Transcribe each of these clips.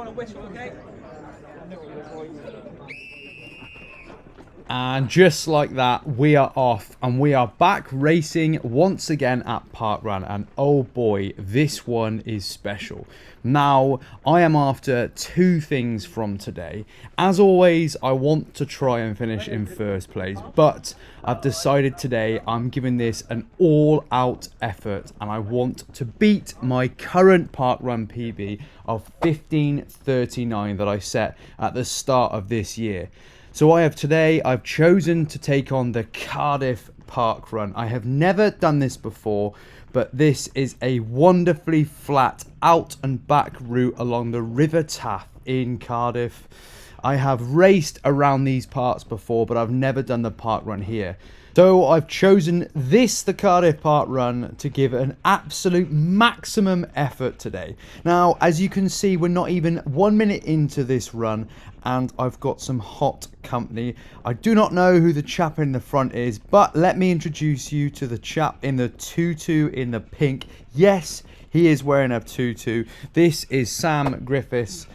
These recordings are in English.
on a whistle, okay? And just like that, we are off and we are back racing once again at Parkrun. And oh boy, this one is special. Now, I am after two things from today. As always, I want to try and finish in first place, but I've decided today I'm giving this an all-out effort and I want to beat my current Parkrun PB of 15:39 that I set at the start of this year. So I've chosen to take on the Cardiff Parkrun. I have never done this before, but this is a wonderfully flat out and back route along the River Taff in Cardiff. I have raced around these parts before, but I've never done the Parkrun here. So I've chosen the Cardiff Parkrun, to give an absolute maximum effort today. Now, as you can see, we're not even 1 minute into this run, and I've got some hot company. I do not know who the chap in the front is, but let me introduce you to the chap in the tutu in the pink. Yes, he is wearing a tutu. This is Sam Griffiths.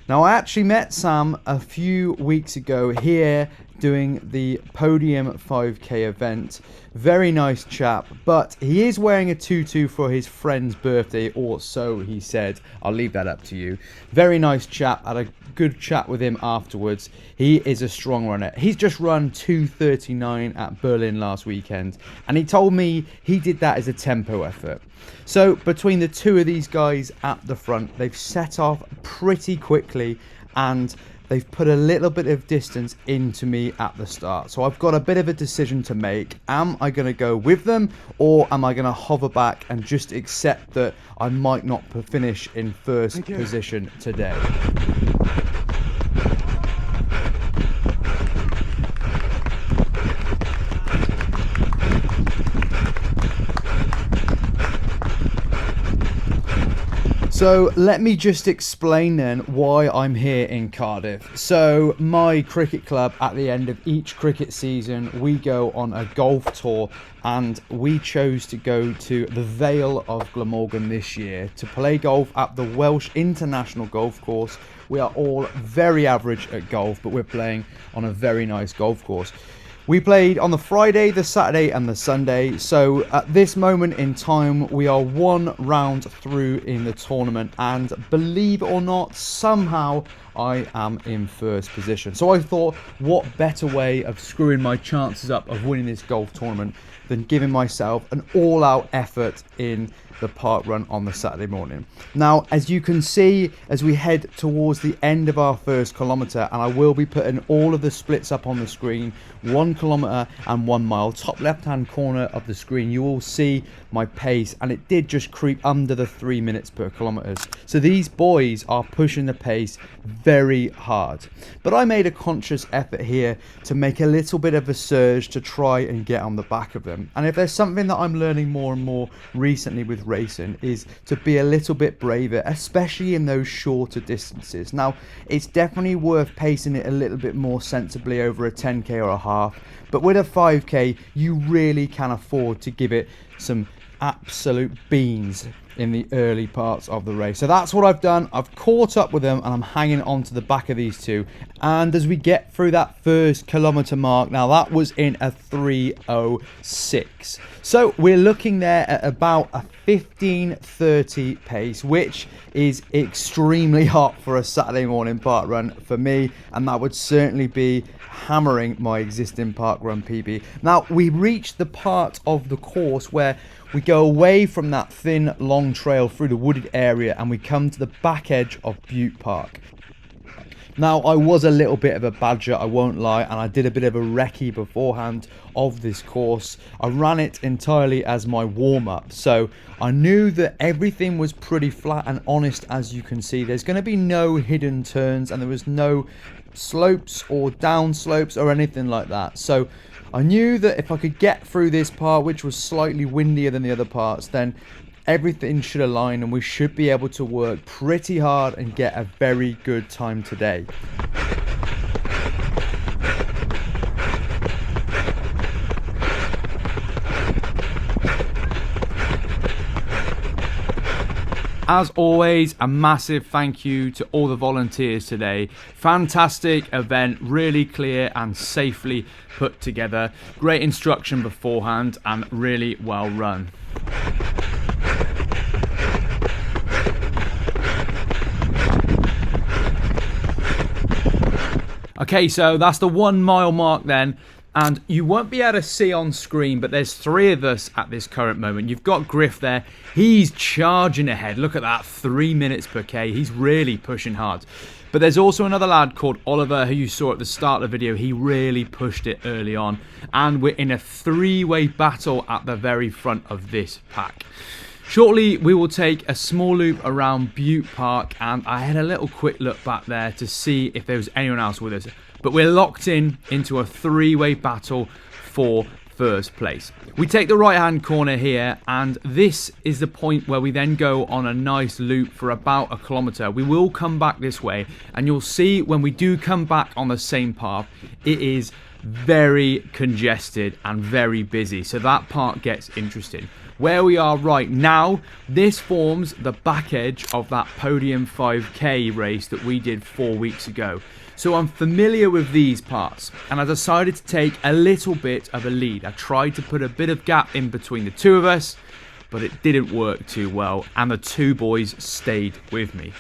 Now, I actually met Sam a few weeks ago here doing the Podium 5K event. Very nice chap, but he is wearing a tutu for his friend's birthday, or so he said. I'll leave that up to you. Very nice chap. Had a good chat with him afterwards. He is a strong runner. He's just run 2:39 at Berlin last weekend, and he told me he did that as a tempo effort. So between the two of these guys at the front, they've set off pretty quickly and they've put a little bit of distance into me at the start. So I've got a bit of a decision to make. Am I going to go with them, or am I going to hover back and just accept that I might not finish in first position today? So let me just explain then why I'm here in Cardiff. So my cricket club, at the end of each cricket season, we go on a golf tour, and we chose to go to the Vale of Glamorgan this year to play golf at the Welsh International Golf Course. We are all very average at golf, but we're playing on a very nice golf course. We played on the Friday, the Saturday and the Sunday. So at this moment in time, we are one round through in the tournament, and believe it or not, somehow I am in first position. So I thought, what better way of screwing my chances up of winning this golf tournament than giving myself an all-out effort in the Parkrun on the Saturday morning. Now, as you can see, as we head towards the end of our first kilometre, and I will be putting all of the splits up on the screen, 1 kilometre and 1 mile, top left hand corner of the screen, you will see my pace, and it did just creep under the 3 minutes per kilometre. So these boys are pushing the pace very hard, but I made a conscious effort here to make a little bit of a surge to try and get on the back of them. And if there's something that I'm learning more and more recently with racing, is to be a little bit braver, especially in those shorter distances. Now, it's definitely worth pacing it a little bit more sensibly over a 10k or a half, but with a 5k you really can afford to give it some absolute beans in the early parts of the race. So that's what I've done. I've caught up with them and I'm hanging on to the back of these two. And as we get through that first kilometre mark, now that was in a 3:06. So we're looking there at about a 15:30 pace, which is extremely hot for a Saturday morning parkrun for me, and that would certainly be hammering my existing Parkrun PB. Now, we reached the part of the course where we go away from that thin, long trail through the wooded area and we come to the back edge of Butte Park. Now, I was a little bit of a badger, I won't lie, and I did a bit of a recce beforehand of this course. I ran it entirely as my warm-up, so I knew that everything was pretty flat and honest. As you can see, there's going to be no hidden turns and there was no slopes or down slopes or anything like that. So I knew that if I could get through this part, which was slightly windier than the other parts, then everything should align and we should be able to work pretty hard and get a very good time today. As always, a massive thank you to all the volunteers today. Fantastic event, really clear and safely put together. Great instruction beforehand and really well run. Okay, so that's the 1 mile mark then. And you won't be able to see on screen, but there's 3 of us at this current moment. You've got Griff there. He's charging ahead. Look at that, 3 minutes per K. He's really pushing hard. But there's also another lad called Oliver who you saw at the start of the video. He really pushed it early on. And we're in a 3-way battle at the very front of this pack. Shortly, we will take a small loop around Butte Park, and I had a little quick look back there to see if there was anyone else with us. But we're locked into a 3-way battle for first place. We take the right-hand corner here, and this is the point where we then go on a nice loop for about 1 kilometre. We will come back this way, and you'll see when we do come back on the same path, it is very congested and very busy. So that part gets interesting. Where we are right now, this forms the back edge of that podium 5K race that we did 4 weeks ago. So I'm familiar with these parts, and I decided to take a little bit of a lead. I tried to put a bit of gap in between the 2 of us, but it didn't work too well, and the 2 boys stayed with me.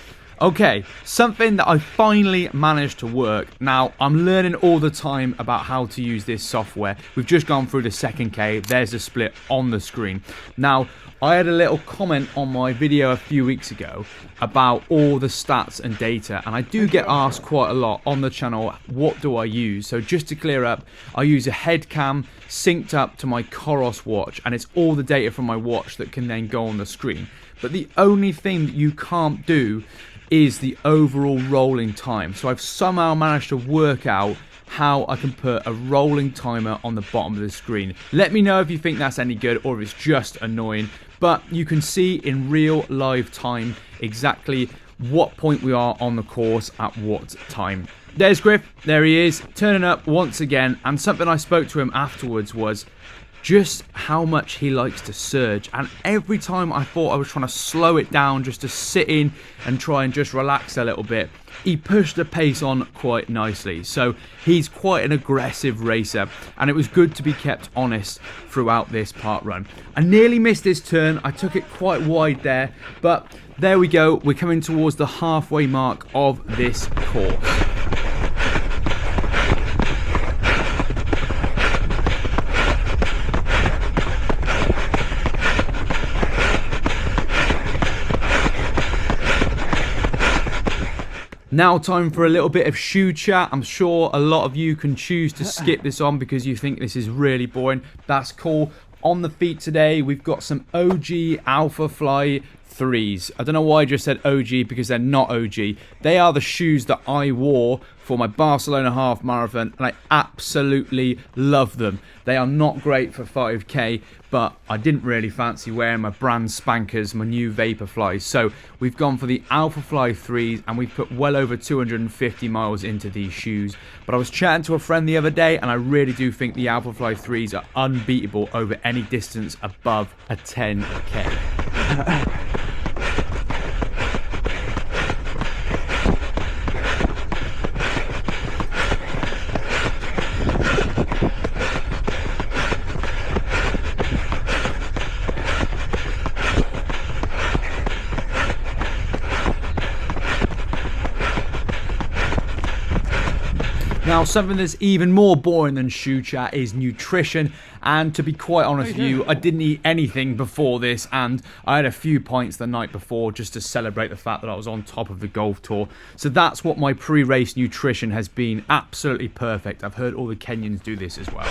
Okay, something that I finally managed to work. Now, I'm learning all the time about how to use this software. We've just gone through the 2nd K. There's the split on the screen. Now, I had a little comment on my video a few weeks ago about all the stats and data, and I do get asked quite a lot on the channel, what do I use? So just to clear up, I use a head cam synced up to my Coros watch, and it's all the data from my watch that can then go on the screen. But the only thing that you can't do is the overall rolling time. So I've somehow managed to work out how I can put a rolling timer on the bottom of the screen. Let me know if you think that's any good or if it's just annoying. But you can see in real live time exactly what point we are on the course at what time. There's Griff, there he is, turning up once again, and something I spoke to him afterwards was just how much he likes to surge. And every time I thought I was trying to slow it down just to sit in and try and just relax a little bit, he pushed the pace on quite nicely. So he's quite an aggressive racer, and it was good to be kept honest throughout this park run. I nearly missed this turn. I took it quite wide there, but there we go. We're coming towards the halfway mark of this course. Now time for a little bit of shoe chat. I'm sure a lot of you can choose to skip this on because you think this is really boring. That's cool. On the feet today, we've got some OG Alpha Fly 3s. I don't know why I just said OG because they're not OG. They are the shoes that I wore for my Barcelona half marathon, and I absolutely love them. They are not great for 5K, but I didn't really fancy wearing my brand spankers, my new Vaporflies. So we've gone for the Alpha Fly 3s, and we've put well over 250 miles into these shoes. But I was chatting to a friend the other day, and I really do think the Alpha Fly 3s are unbeatable over any distance above a 10K. Now, something that's even more boring than shoe chat is nutrition. And to be quite honest with you, I didn't eat anything before this, and I had a few pints the night before just to celebrate the fact that I was on top of the golf tour. So that's what my pre-race nutrition has been. Absolutely perfect. I've heard all the Kenyans do this as well.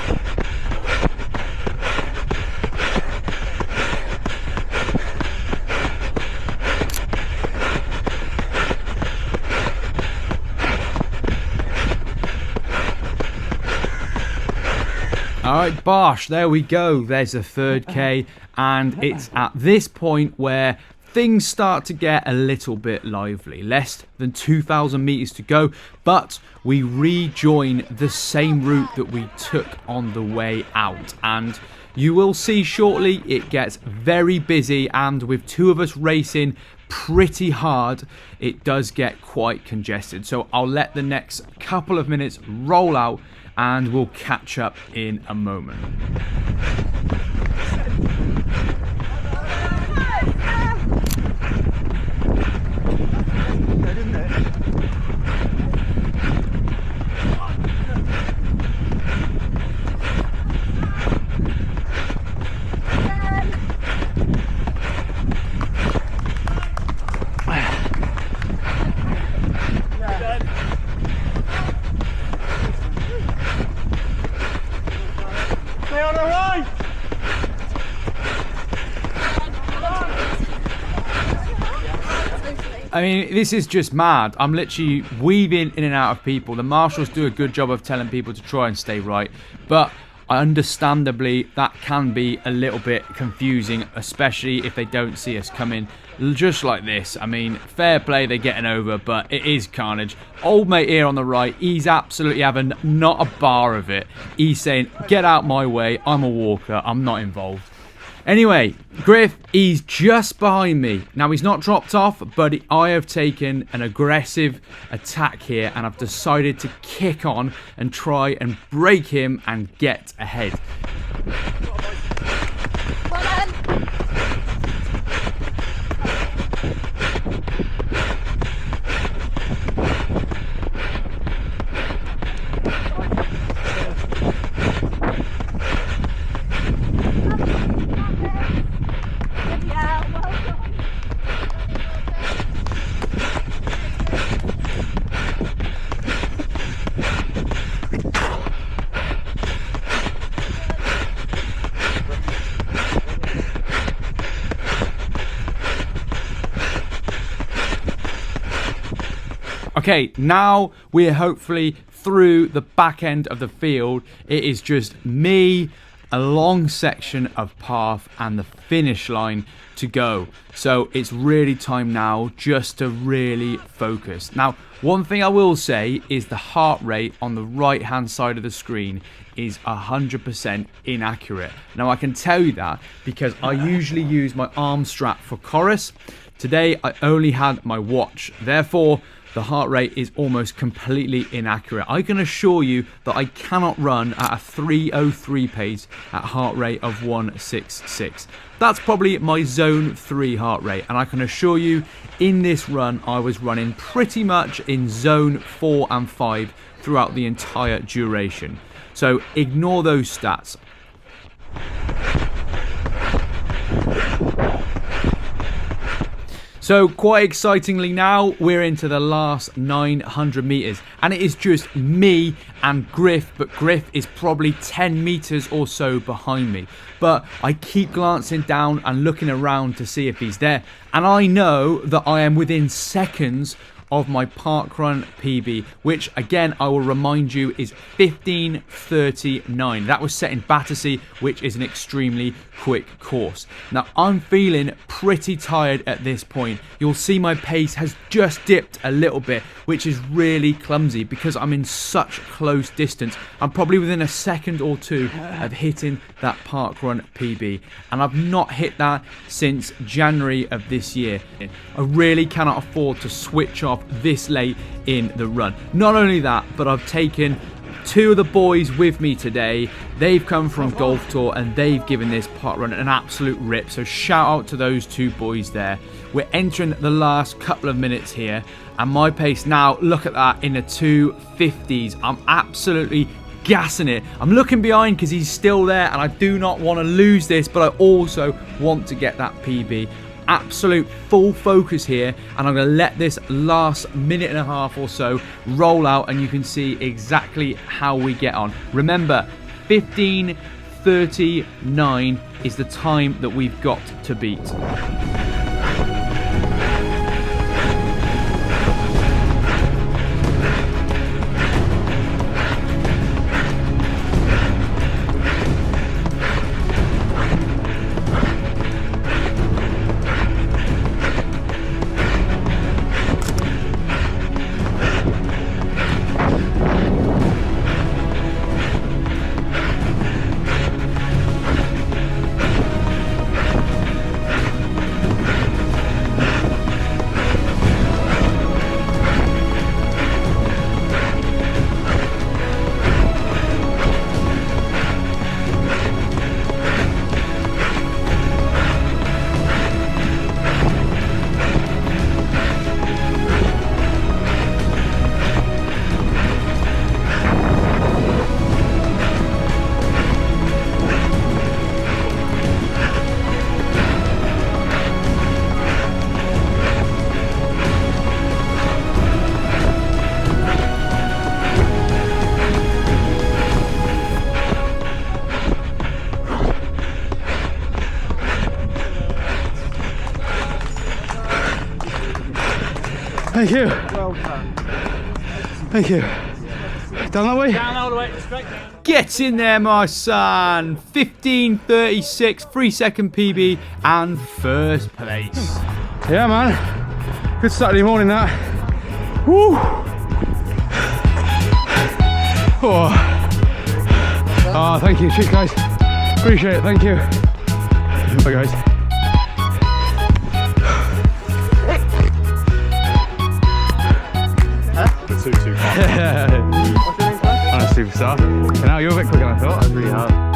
Alright, Bosh, there we go. There's the 3rd K, and it's at this point where things start to get a little bit lively. Less than 2,000 meters to go, but we rejoin the same route that we took on the way out. And you will see shortly it gets very busy, and with 2 of us racing pretty hard, it does get quite congested. So I'll let the next couple of minutes roll out and we'll catch up in a moment. I mean, this is just mad. I'm literally weaving in and out of people. The marshals do a good job of telling people to try and stay right, but understandably that can be a little bit confusing, especially if they don't see us coming just like this. I mean, fair play, they're getting over, but it is carnage. Old mate here on the right, he's absolutely having not a bar of it. He's saying, get out my way, I'm a walker, I'm not involved. Anyway, Griff, he's just behind me. Now, he's not dropped off, but I have taken an aggressive attack here, and I've decided to kick on and try and break him and get ahead. Okay, now we're hopefully through the back end of the field. It is just me, a long section of path, and the finish line to go. So it's really time now just to really focus. Now, one thing I will say is the heart rate on the right hand side of the screen is 100% inaccurate. Now, I can tell you that because I usually use my arm strap for chorus. Today I only had my watch, therefore the heart rate is almost completely inaccurate. I can assure you that I cannot run at a 3:03 pace at heart rate of 166. That's probably my zone 3 heart rate, and I can assure you in this run I was running pretty much in zone 4 and 5 throughout the entire duration. So ignore those stats. So quite excitingly now, we're into the last 900 meters, and it is just me and Griff, but Griff is probably 10 meters or so behind me. But I keep glancing down and looking around to see if he's there, and I know that I am within seconds of my Parkrun PB, which again I will remind you is 15:39. That was set in Battersea, which is an extremely quick course. Now I'm feeling pretty tired at this point. You'll see my pace has just dipped a little bit, which is really clumsy because I'm in such close distance. I'm probably within a second or two of hitting that Parkrun PB, and I've not hit that since January of this year. I really cannot afford to switch off this late in the run. Not only that, but I've taken two of the boys with me today. They've come from Golf Tour and they've given this parkrun an absolute rip, so shout out to those two boys there. We're entering the last couple of minutes here, and my pace now, look at that, in the 250s. I'm absolutely gassing it. I'm looking behind because he's still there, and I do not want to lose this, but I also want to get that PB. Absolute full focus here, and I'm going to let this last minute and a half or so roll out, and you can see exactly how we get on. Remember, 15:39 is the time that we've got to beat. Thank you. Well done. Thank you. Down that way? Down all the way, straight down. Get in there, my son. 15:36, 3-second PB, and first place. Yeah, man. Good Saturday morning, that. Woo! Oh, thank you. Cheers, guys. Appreciate it. Thank you. Bye, guys. Too far. I'm a superstar. And now you're a bit quicker than I thought. That's really hard.